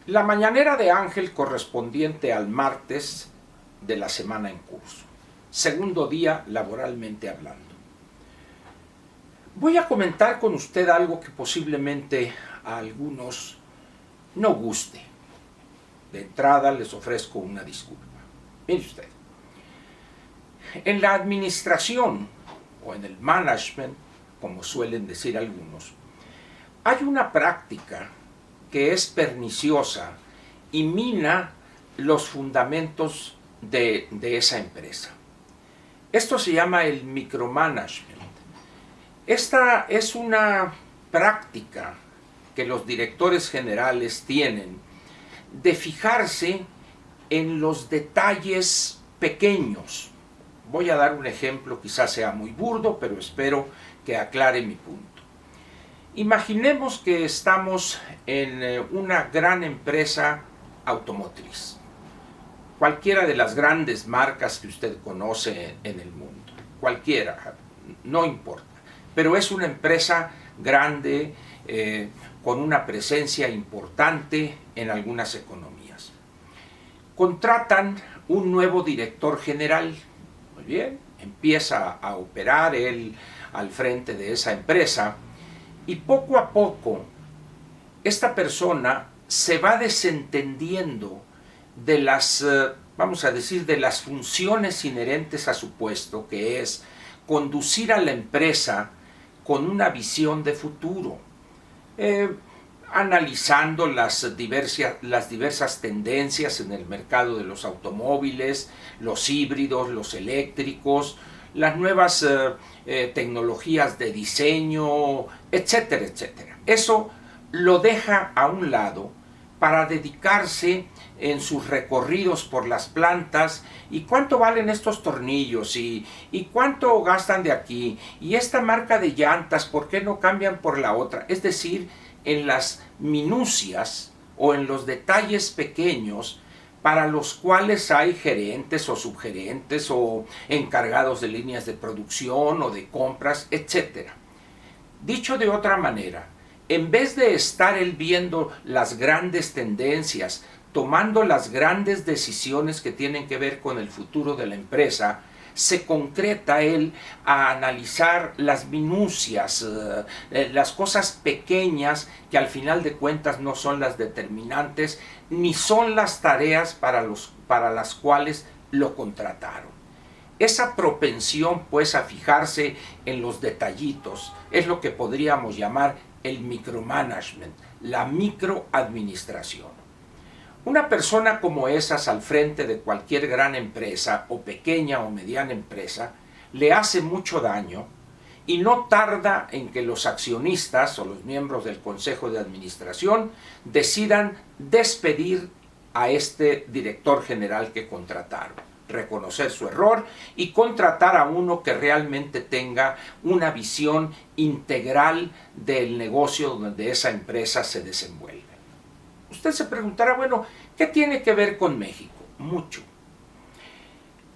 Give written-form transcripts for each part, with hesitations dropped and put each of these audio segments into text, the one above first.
La mañanera de Ángel correspondiente al martes de la semana en curso, segundo día laboralmente hablando. Voy a comentar con usted algo que posiblemente a algunos no guste. De entrada les ofrezco una disculpa. Mire usted, en la administración o en el management, como suelen decir algunos, hay una práctica que es perniciosa y mina los fundamentos de esa empresa. Esto se llama el micromanagement. Esta es una práctica que los directores generales tienen de fijarse en los detalles pequeños. Voy a dar un ejemplo, quizás sea muy burdo, pero espero que aclare mi punto. Imaginemos que estamos en una gran empresa automotriz, cualquiera de las grandes marcas que usted conoce en el mundo, cualquiera, no importa, pero es una empresa grande, con una presencia importante en algunas economías. Contratan un nuevo director general, muy bien, empieza a operar él al frente de esa empresa, y poco a poco esta persona se va desentendiendo de las, vamos a decir, de las funciones inherentes a su puesto, que es conducir a la empresa con una visión de futuro, analizando las diversas tendencias en el mercado de los automóviles, los híbridos, los eléctricos, las nuevas tecnologías de diseño, etcétera, etcétera. Eso lo deja a un lado para dedicarse en sus recorridos por las plantas y cuánto valen estos tornillos y cuánto gastan de aquí y esta marca de llantas, ¿por qué no cambian por la otra? Es decir, en las minucias o en los detalles pequeños para los cuales hay gerentes o subgerentes o encargados de líneas de producción o de compras, etc. Dicho de otra manera, en vez de estar él viendo las grandes tendencias, tomando las grandes decisiones que tienen que ver con el futuro de la empresa, se concreta él a analizar las minucias, las cosas pequeñas que al final de cuentas no son las determinantes, ni son las tareas para las cuales lo contrataron. Esa propensión, pues, a fijarse en los detallitos es lo que podríamos llamar el micromanagement, la microadministración. Una persona como esas al frente de cualquier gran empresa o pequeña o mediana empresa le hace mucho daño y no tarda en que los accionistas o los miembros del consejo de administración decidan despedir a este director general que contrataron, reconocer su error y contratar a uno que realmente tenga una visión integral del negocio donde esa empresa se desenvuelve. Usted se preguntará, bueno, ¿qué tiene que ver con México? Mucho.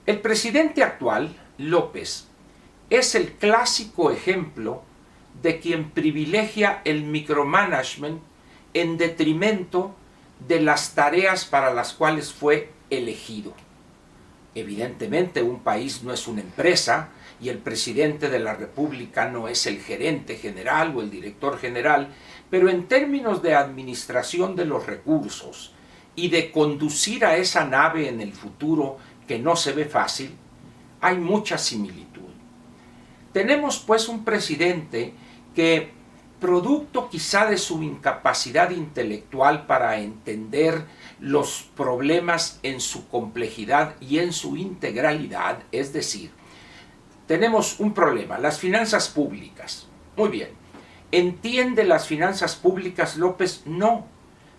El presidente actual, López, es el clásico ejemplo de quien privilegia el micromanagement en detrimento de las tareas para las cuales fue elegido. Evidentemente, un país no es una empresa y el presidente de la República no es el gerente general o el director general, pero en términos de administración de los recursos y de conducir a esa nave en el futuro que no se ve fácil, hay mucha similitud. Tenemos pues un presidente que, producto quizá de su incapacidad intelectual para entender los problemas en su complejidad y en su integralidad, es decir, tenemos un problema, las finanzas públicas. Muy bien. ¿Entiende las finanzas públicas López? No.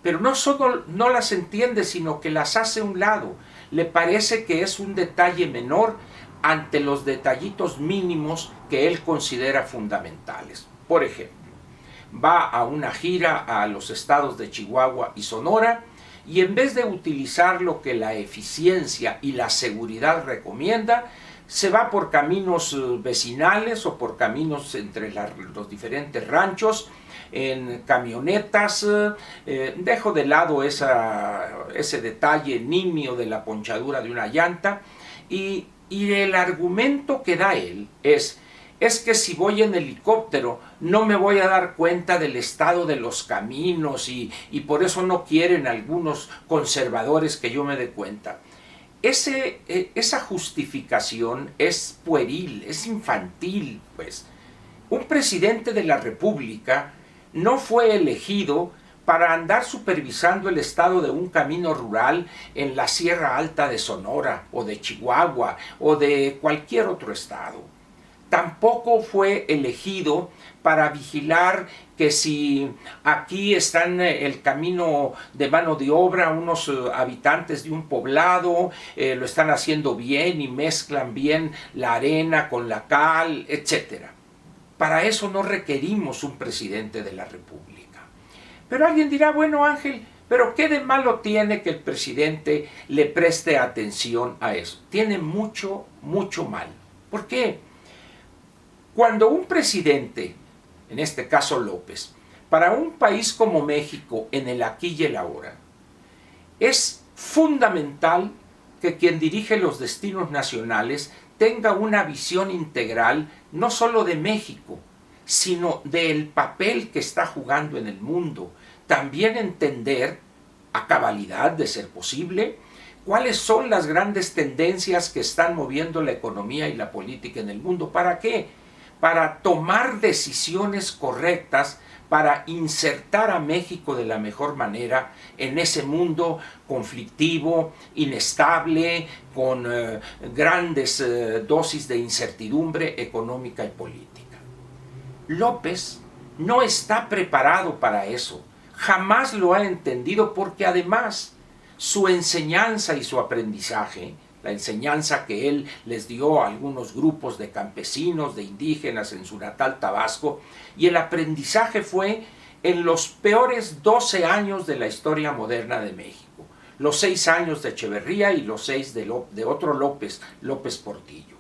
Pero no solo no las entiende, sino que las hace a un lado. Le parece que es un detalle menor ante los detallitos mínimos que él considera fundamentales. Por ejemplo, va a una gira a los estados de Chihuahua y Sonora y en vez de utilizar lo que la eficiencia y la seguridad recomienda, se va por caminos vecinales o por caminos entre los diferentes ranchos en camionetas. Dejo de lado ese detalle nimio de la ponchadura de una llanta, y el argumento que da él es que si voy en helicóptero no me voy a dar cuenta del estado de los caminos, y por eso no quieren algunos conservadores que yo me dé cuenta. Esa justificación es pueril, es infantil, pues. Un presidente de la República no fue elegido para andar supervisando el estado de un camino rural en la Sierra Alta de Sonora, o de Chihuahua, o de cualquier otro estado. Tampoco fue elegido para vigilar que si aquí está en el camino de mano de obra unos habitantes de un poblado, lo están haciendo bien y mezclan bien la arena con la cal, etc. Para eso no requerimos un presidente de la República. Pero alguien dirá, bueno, Ángel, pero ¿qué de malo tiene que el presidente le preste atención a eso? Tiene mucho, mucho mal. ¿Por qué? Cuando un presidente, en este caso López, para un país como México, en el aquí y el ahora, es fundamental que quien dirige los destinos nacionales tenga una visión integral no solo de México, sino del papel que está jugando en el mundo. También entender, a cabalidad de ser posible, cuáles son las grandes tendencias que están moviendo la economía y la política en el mundo. ¿Para qué? Para tomar decisiones correctas, para insertar a México de la mejor manera en ese mundo conflictivo, inestable, con grandes dosis de incertidumbre económica y política. López no está preparado para eso, jamás lo ha entendido, porque además su enseñanza y su aprendizaje, la enseñanza que él les dio a algunos grupos de campesinos, de indígenas en su natal Tabasco, y el aprendizaje fue en los peores 12 años de la historia moderna de México, los 6 años de Echeverría y los 6 de otro López, López Portillo.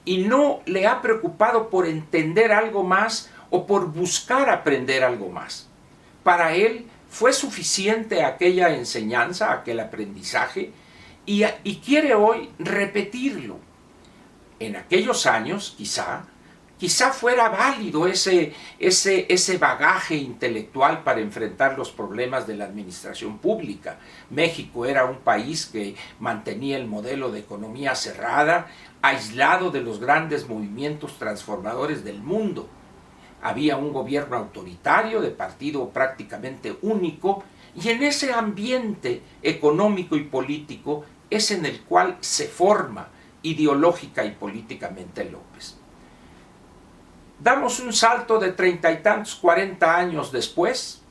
Y no le ha preocupado por entender algo más o por buscar aprender algo más. Para él fue suficiente aquella enseñanza, aquel aprendizaje, y quiere hoy repetirlo. En aquellos años, quizá fuera válido ese bagaje intelectual para enfrentar los problemas de la administración pública. México era un país que mantenía el modelo de economía cerrada, aislado de los grandes movimientos transformadores del mundo. Había un gobierno autoritario de partido prácticamente único, y en ese ambiente económico y político es en el cual se forma ideológica y políticamente López. Damos un salto de 30 y tantos, 40 años después,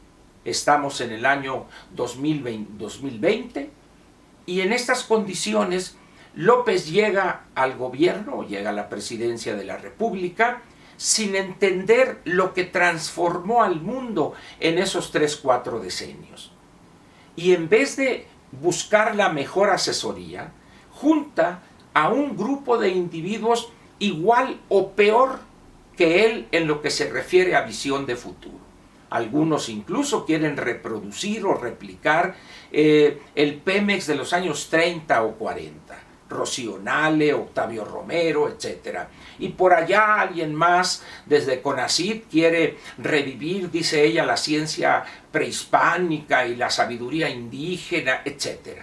estamos en el año 2020, y en estas condiciones López llega al gobierno, llega a la presidencia de la República, sin entender lo que transformó al mundo en esos 3-4 decenios. Y en vez de buscar la mejor asesoría, junta a un grupo de individuos igual o peor que él en lo que se refiere a visión de futuro. Algunos incluso quieren reproducir o replicar el Pemex de los años 30 o 40. Rocío Nale, Octavio Romero, etc. Y por allá alguien más desde CONACYT quiere revivir, dice ella, la ciencia prehispánica y la sabiduría indígena, etc.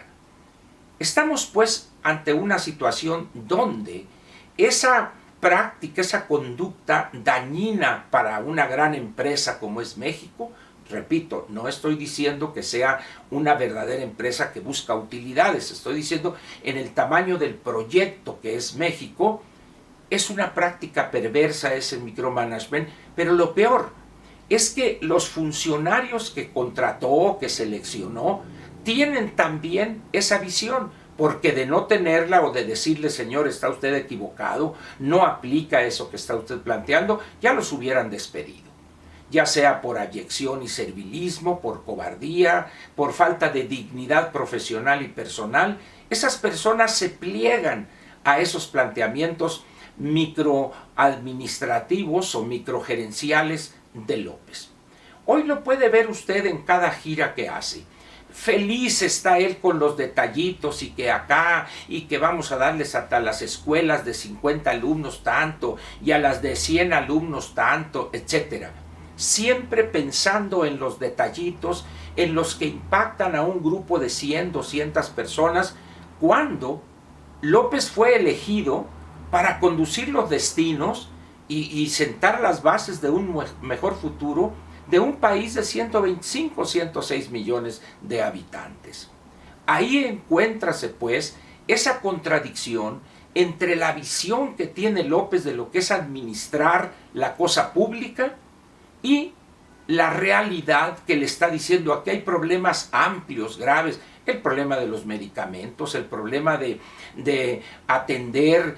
Estamos pues ante una situación donde esa práctica, esa conducta dañina para una gran empresa como es México, repito, no estoy diciendo que sea una verdadera empresa que busca utilidades, estoy diciendo en el tamaño del proyecto que es México, es una práctica perversa ese micromanagement, pero lo peor es que los funcionarios que contrató, que seleccionó, tienen también esa visión, porque de no tenerla o de decirle, señor, está usted equivocado, no aplica eso que está usted planteando, ya los hubieran despedido. Ya sea por abyección y servilismo, por cobardía, por falta de dignidad profesional y personal, esas personas se pliegan a esos planteamientos microadministrativos o microgerenciales de López. Hoy lo puede ver usted en cada gira que hace. Feliz está él con los detallitos y que acá y que vamos a darles hasta las escuelas de 50 alumnos tanto y a las de 100 alumnos tanto, etcétera. Siempre pensando en los detallitos, en los que impactan a un grupo de 100, 200 personas, cuando López fue elegido para conducir los destinos y sentar las bases de un mejor futuro de un país de 125, 106 millones de habitantes. Ahí encuéntrase pues esa contradicción entre la visión que tiene López de lo que es administrar la cosa pública y la realidad que le está diciendo aquí hay problemas amplios, graves, el problema de los medicamentos, el problema de atender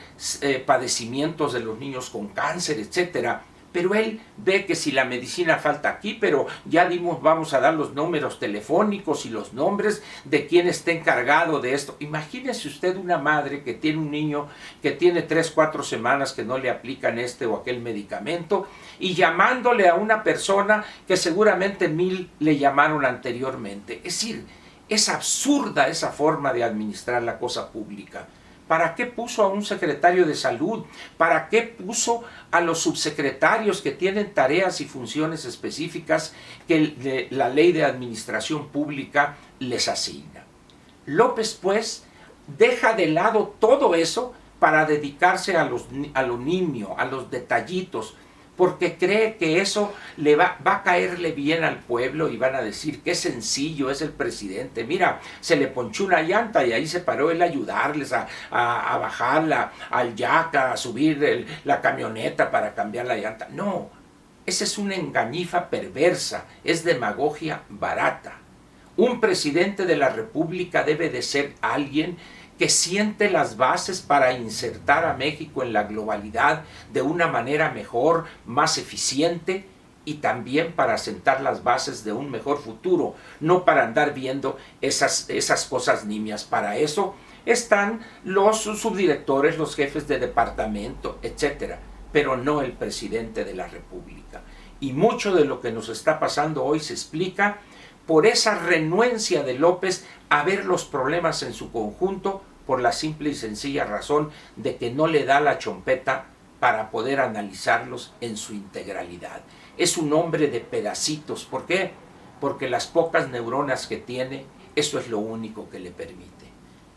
padecimientos de los niños con cáncer, etcétera. Pero él ve que si la medicina falta aquí, pero ya vamos a dar los números telefónicos y los nombres de quien esté encargado de esto. Imagínese usted una madre que tiene un niño que tiene 3, 4 semanas que no le aplican este o aquel medicamento y llamándole a una persona que seguramente 1000 le llamaron anteriormente. Es decir, es absurda esa forma de administrar la cosa pública. ¿Para qué puso a un secretario de salud? ¿Para qué puso a los subsecretarios que tienen tareas y funciones específicas que la ley de administración pública les asigna? López, pues, deja de lado todo eso para dedicarse a lo nimio, a los detallitos, porque cree que eso va a caerle bien al pueblo y van a decir qué sencillo es el presidente. Mira, se le ponchó una llanta y ahí se paró él a ayudarles a bajarla al jack, a subir la camioneta para cambiar la llanta. No, esa es una engañifa perversa, es demagogia barata. Un presidente de la República debe de ser alguien que siente las bases para insertar a México en la globalidad de una manera mejor, más eficiente y también para sentar las bases de un mejor futuro, no para andar viendo esas cosas nimias. Para eso están los subdirectores, los jefes de departamento, etcétera, pero no el presidente de la República. Y mucho de lo que nos está pasando hoy se explica por esa renuencia de López a ver los problemas en su conjunto, por la simple y sencilla razón de que no le da la chompeta para poder analizarlos en su integralidad. Es un hombre de pedacitos. ¿Por qué? Porque las pocas neuronas que tiene, eso es lo único que le permite.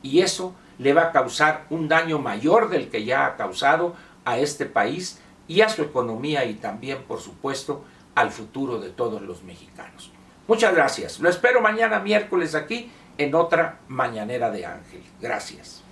Y eso le va a causar un daño mayor del que ya ha causado a este país y a su economía y también, por supuesto, al futuro de todos los mexicanos. Muchas gracias. Lo espero mañana miércoles aquí en otra Mañanera de Ángel. Gracias.